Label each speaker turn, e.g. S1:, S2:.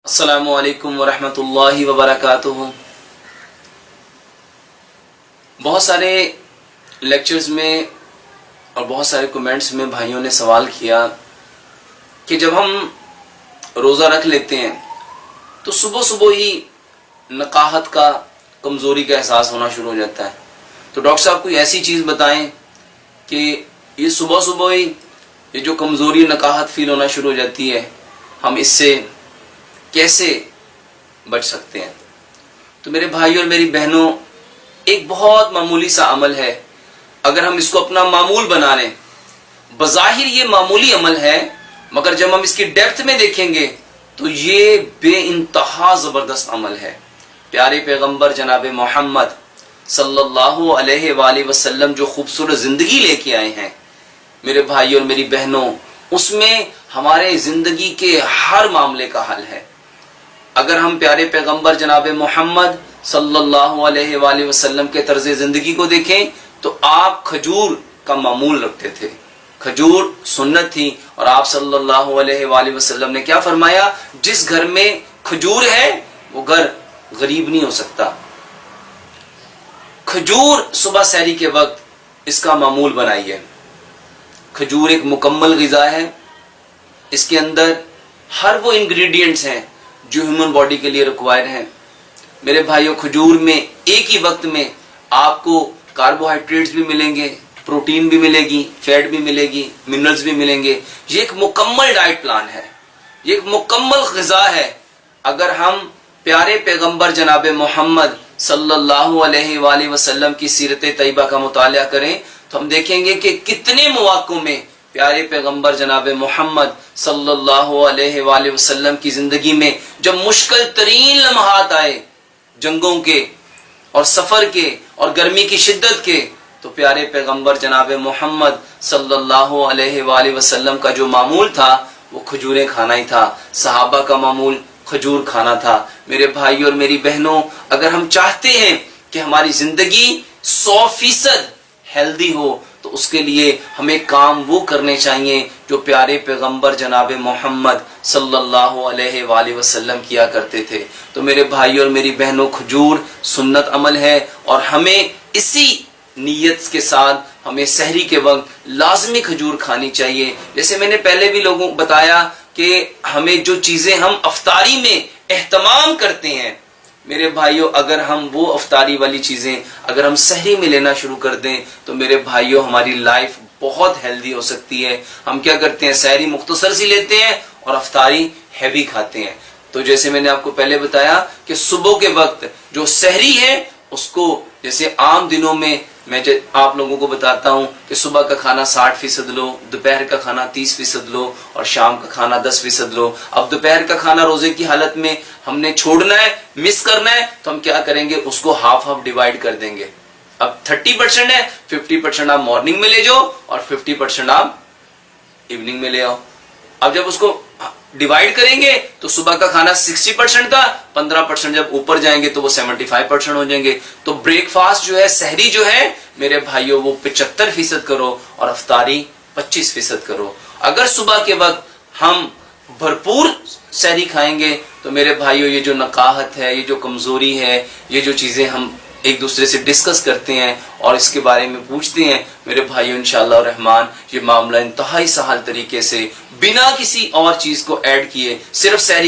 S1: السلام علیکم ورحمۃ اللہ وبرکاتہ۔ بہت سارے لیکچرز میں اور بہت سارے کومنٹس میں بھائیوں نے سوال کیا کہ جب ہم روزہ رکھ لیتے ہیں تو صبح صبح ہی نقاہت کا، کمزوری کا احساس ہونا شروع ہو جاتا ہے، تو ڈاکٹر صاحب کوئی ایسی چیز بتائیں کہ یہ صبح صبح ہی یہ جو کمزوری، نقاہت فیل ہونا شروع ہو جاتی ہے، ہم اس سے کیسے بچ سکتے ہیں۔ تو میرے بھائیوں اور میری بہنوں، ایک بہت معمولی سا عمل ہے، اگر ہم اس کو اپنا معمول بنا لیں، بظاہر یہ معمولی عمل ہے مگر جب ہم اس کی ڈیپتھ میں دیکھیں گے تو یہ بے انتہا زبردست عمل ہے۔ پیارے پیغمبر جناب محمد صلی اللہ علیہ وآلہ وسلم جو خوبصورت زندگی لے کے آئے ہیں میرے بھائیوں اور میری بہنوں، اس میں ہمارے زندگی کے ہر معاملے کا حل ہے۔ اگر ہم پیارے پیغمبر جناب محمد صلی اللہ علیہ وآلہ وسلم کے طرز زندگی کو دیکھیں تو آپ کھجور کا معمول رکھتے تھے، کھجور سنت تھی، اور آپ صلی اللہ علیہ وآلہ وسلم نے کیا فرمایا؟ جس گھر میں کھجور ہے وہ گھر غریب نہیں ہو سکتا۔ کھجور صبح سحری کے وقت اس کا معمول بنائیے۔ کھجور ایک مکمل غذا ہے، اس کے اندر ہر وہ انگریڈینٹس ہیں جو ہیومن باڈی کے لیے ریکوائر ہیں۔ میرے بھائیوں، کھجور میں ایک ہی وقت میں آپ کو کاربوہائیڈریٹس بھی ملیں گے، پروٹین بھی ملے گی، فیٹ بھی ملے گی، منرلز بھی ملیں گے۔ یہ ایک مکمل ڈائٹ پلان ہے، یہ ایک مکمل غذا ہے۔ اگر ہم پیارے پیغمبر جناب محمد صلی اللہ علیہ وآلہ وسلم کی سیرت طیبہ کا مطالعہ کریں تو ہم دیکھیں گے کہ کتنے مواقع میں پیارے پیغمبر جناب محمد صلی اللہ علیہ وآلہ وسلم کی زندگی میں جب مشکل ترین لمحات آئے، جنگوں کے اور سفر کے اور گرمی کی شدت کے، تو پیارے پیغمبر جناب محمد صلی اللہ علیہ وآلہ وسلم کا جو معمول تھا وہ کھجوریں کھانا ہی تھا۔ صحابہ کا معمول کھجور کھانا تھا۔ میرے بھائی اور میری بہنوں، اگر ہم چاہتے ہیں کہ ہماری زندگی 100% ہیلدی ہو تو اس کے لیے ہمیں کام وہ کرنے چاہیے جو پیارے پیغمبر جناب محمد صلی اللہ علیہ وآلہ وسلم کیا کرتے تھے۔ تو میرے بھائی اور میری بہنوں، کھجور سنت عمل ہے، اور ہمیں اسی نیت کے ساتھ ہمیں سحری کے وقت لازمی کھجور کھانی چاہیے۔ جیسے میں نے پہلے بھی لوگوں کو بتایا کہ ہمیں جو چیزیں ہم افطاری میں اہتمام کرتے ہیں میرے بھائیوں، اگر ہم وہ افطاری والی چیزیں اگر ہم سحری میں لینا شروع کر دیں تو میرے بھائیوں ہماری لائف بہت ہیلدی ہو سکتی ہے۔ ہم کیا کرتے ہیں؟ سحری مختصر سی لیتے ہیں اور افطاری ہیوی کھاتے ہیں۔ تو جیسے میں نے آپ کو پہلے بتایا کہ صبح کے وقت جو سحری ہے اس کو، جیسے عام دنوں میں میں آپ لوگوں کو بتاتا ہوں کہ صبح کا کھانا 60% لو، دوپہر کا کھانا 30% لو، اور شام کا کھانا 10% لو۔ اب دوپہر کا کھانا روزے کی حالت میں ہم نے چھوڑنا ہے، مس کرنا ہے، تو ہم کیا کریں گے؟ اس کو ہاف ڈیوائڈ کر دیں گے۔ اب 30% ہے، 50% آپ مارننگ میں لے جاؤ اور 50% آپ ایوننگ میں لے آؤ۔ اب جب اس کو ڈیوائڈ کریں گے تو صبح کا کھانا 60% تھا، 15% جب اوپر جائیں گے تو وہ 75% ہو جائیں گے۔ تو بریک فاسٹ جو ہے، سحری جو ہے میرے بھائیوں، وہ 75% کرو اور افطاری 25% کرو۔ اگر صبح کے وقت ہم بھرپور سحری کھائیں گے تو میرے بھائیوں یہ جو نقاہت ہے، یہ جو کمزوری ہے، یہ جو چیزیں ہم ایک دوسرے سے ڈسکس کرتے ہیں اور اس کے بارے میں پوچھتے ہیں، میرے بھائیوں انشاءاللہ الرحمن یہ معاملہ انتہائی سہل طریقے سے بنا کسی اور چیز کو ایڈ کیے، صرف سحری